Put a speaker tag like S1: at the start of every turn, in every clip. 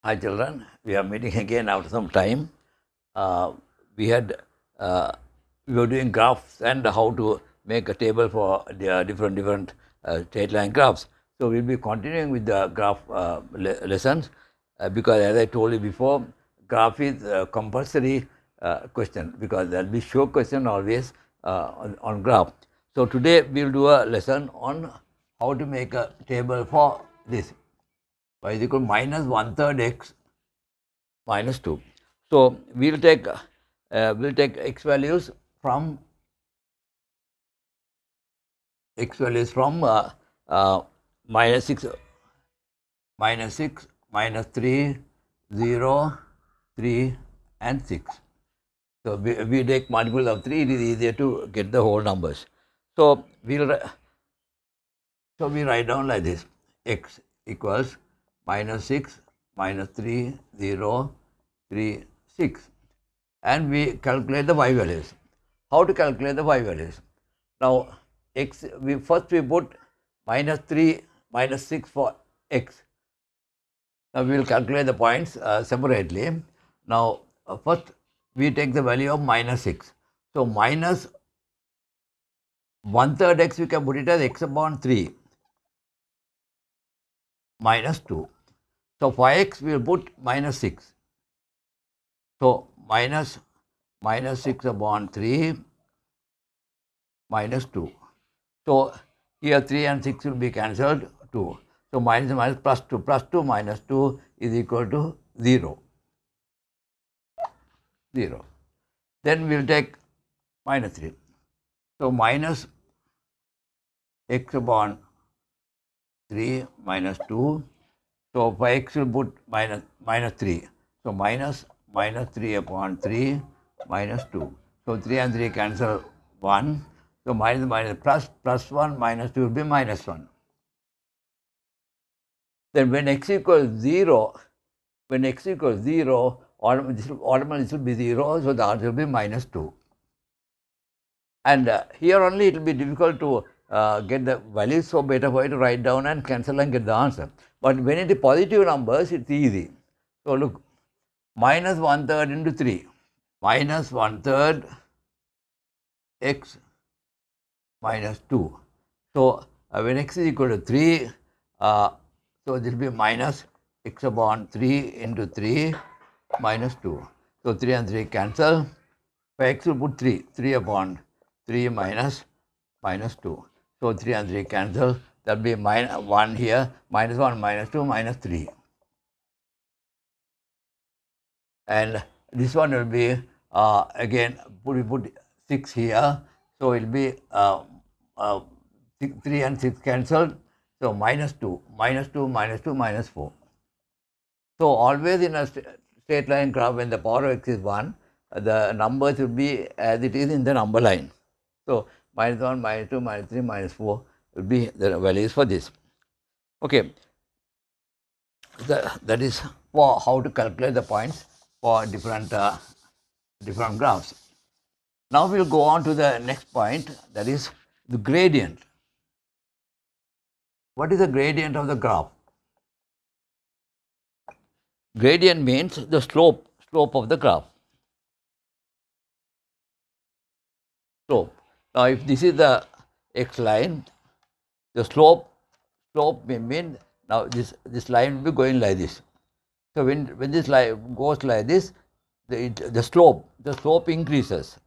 S1: Hi children, we are meeting again after some time. We had we were doing graphs and how to make a table for the different straight line graphs. So we'll be continuing with the graph lessons because as I told you before, graph is a compulsory question because there will be show question always on graph. So today we will do a lesson on how to make a table for this. Y is equal to minus 1/3 x minus 2. So we'll take x values from minus 6, minus 3, 0, 3 and 6. So we take multiple of 3, it is easier to get the whole numbers. So we write down like this: x equals minus 6, minus 3, 0, 3, 6, and we calculate the y values. How to calculate the y values? Now x, we put minus 3, minus 6 for x. Now we will calculate the points separately. Now first we take the value of minus 6. So minus 1/3 x, we can put it as x upon 3 minus 2. So for x we will put minus 6. So minus 6 upon 3 minus 2. So here 3 and 6 will be cancelled, 2. So minus plus 2 minus 2 is equal to 0. 0. Then we will take minus 3. So minus x upon 3 minus 2. So for x we will put minus 3. So minus 3 upon 3 minus 2. So 3 and 3 cancel 1. So minus plus 1 minus 2 will be minus 1. Then when x equals 0, automatically this will be 0, so the answer will be minus 2. And here only it will be difficult to get the values, so better for you to write down and cancel and get the answer. But when it is positive numbers, it's easy. So look, minus 1/3 into 3, minus 1/3 x minus 2. So when x is equal to 3, so this will be minus x upon 3 into 3 minus 2. So 3 and 3 cancel. For x will put 3 upon 3 minus 2. So 3 and 3 cancel. That will be minus 1 here, minus 1, minus 2, minus 3. And this one will be again, we put 6 here. So it will be 3 and 6 cancelled. So minus 2, minus 2, minus 2, minus 4. So always in a straight line graph, when the power of x is 1, the numbers will be as it is in the number line. So minus 1, minus 2, minus 3, minus 4 will be the values for this. Okay. That is for how to calculate the points for different graphs. Now we will go on to the next point, that is the gradient. What is the gradient of the graph? Gradient means the slope of the graph. Slope. Now if this is the x line, the slope may mean, now this line will be going like this. So when this line goes like this, the slope increases.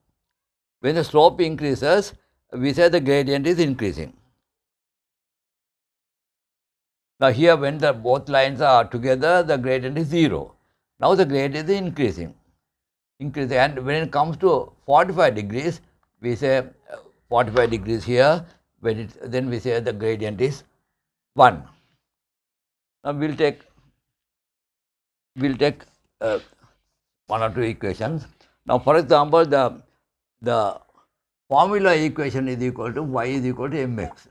S1: When the slope increases, we say the gradient is increasing. Now here when both lines are together, the gradient is 0. Now the gradient is increasing. And when it comes to 45 degrees, we say 45 degrees here, then we say the gradient is 1. Now we'll take one or two equations. Now for example, the formula equation is equal to y is equal to mx.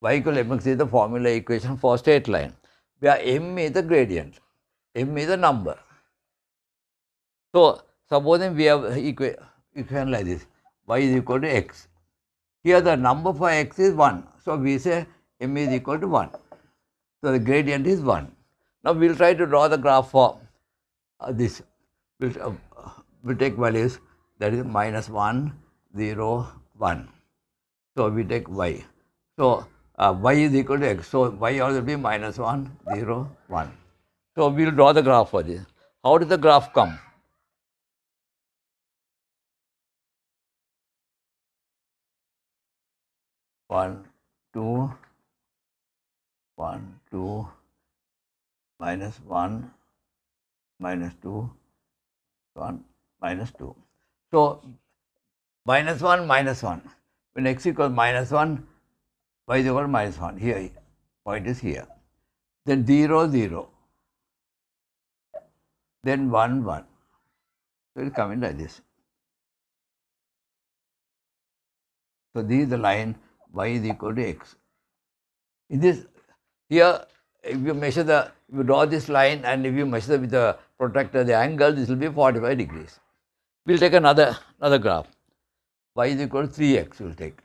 S1: Y equal to mx is the formula equation for straight line, where m is the gradient, m is the number. So supposing we have equation like this: y is equal to x. Here the number for x is 1, so we say m is equal to 1. So the gradient is 1. Now we will try to draw the graph for this. We'll take values, that is minus 1, 0, 1. So we take y. So y is equal to x. So y also will be minus 1, 0, 1. So we will draw the graph for this. How does the graph come? One, two, 1, 2, minus 1, minus 2, 1, minus 2. So minus 1, minus 1. When x equals minus 1, y is equal to minus 1. Here, point is here. Then 0, 0. Then 1, 1. So it is coming like this. So this is the line y is equal to x. In this, here, if you measure if you draw this line and if you measure with the protractor the angle, this will be 45 degrees. We will take another graph. Y is equal to 3x we will take.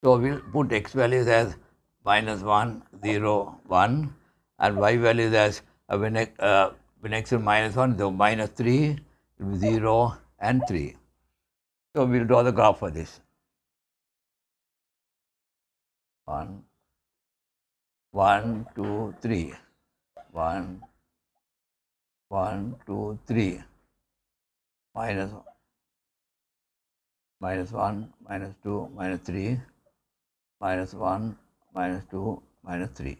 S1: So we will put x values as minus 1, 0, 1, and y values as when x is minus 1, so minus 3, 0, and 3. So we will draw the graph for this. 1, 1, 2, 3. 1, 1, 2, 3. Minus 1, minus 2, minus 3. Minus 1, minus 2, minus 3.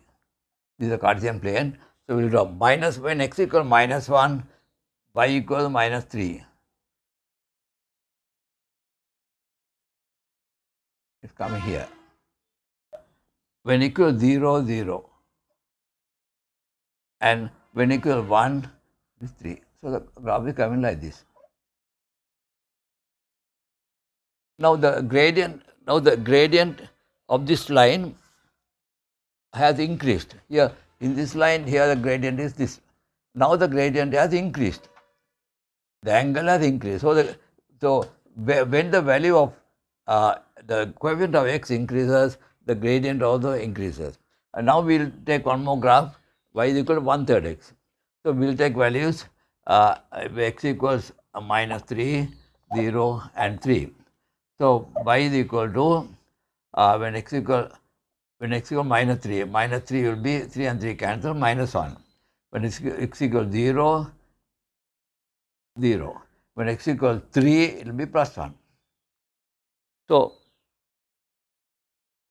S1: This is a Cartesian plane. So we will draw minus when x equals minus 1, y equals minus 3. It's coming here. When equals 0, 0. And when equals 1, is 3. So the graph is coming like this. Now the gradient of this line has increased. Here in this line, here the gradient is this. Now the gradient has increased. The angle has increased. So when the value of the coefficient of x increases, the gradient also increases. And now we will take one more graph, y is equal to 1/3 x. So we will take values x equals minus 3, 0, and 3. So y is equal to when x equal minus 3 will be 3 and 3 cancel, minus 1. When x equals 0, 0. When x equals 3, it will be plus 1. So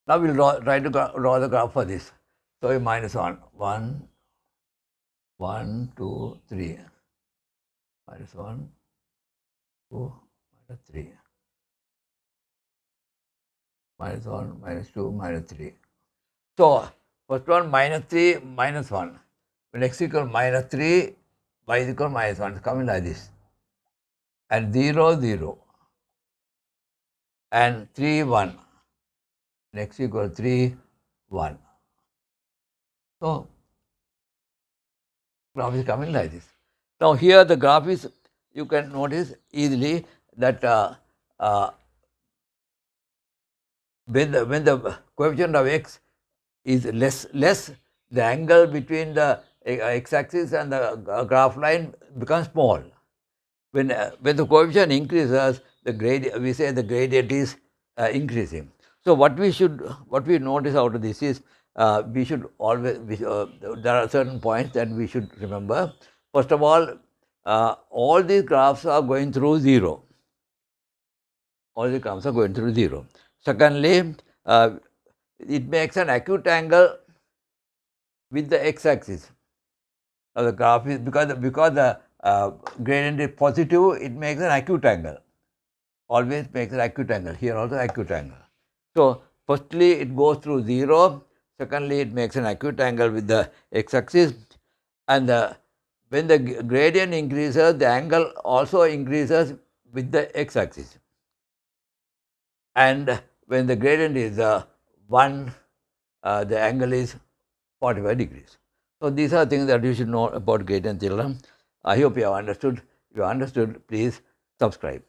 S1: now we will try to draw the graph for this. So minus 1, 1, 1, 2, 3. Minus 1, 2, minus 3. Minus 1, minus 2, minus 3. So first one minus 3, minus 1. When x equals minus 3, y is equal to minus 1. It's coming like this. And 0, 0. And 3, 1. When x equals 3, 1. So graph is coming like this. Now here the graph is, you can notice easily that when the coefficient of x is less, the angle between the x-axis and the graph line becomes small. When the coefficient increases, we say the gradient is increasing. So what we notice out of this is we should always there are certain points that we should remember. First of all these graphs are going through 0. All the graphs are going through 0. Secondly, it makes an acute angle with the x-axis. Now the graph is because the gradient is positive, it makes an acute angle. Always makes an acute angle. Here also acute angle. So firstly, it goes through 0. Secondly, it makes an acute angle with the x-axis. And when the gradient increases, the angle also increases with the x-axis. And when the gradient is 1, the angle is 45 degrees. So these are things that you should know about gradient theorem. I hope you have understood. If you understood, please subscribe.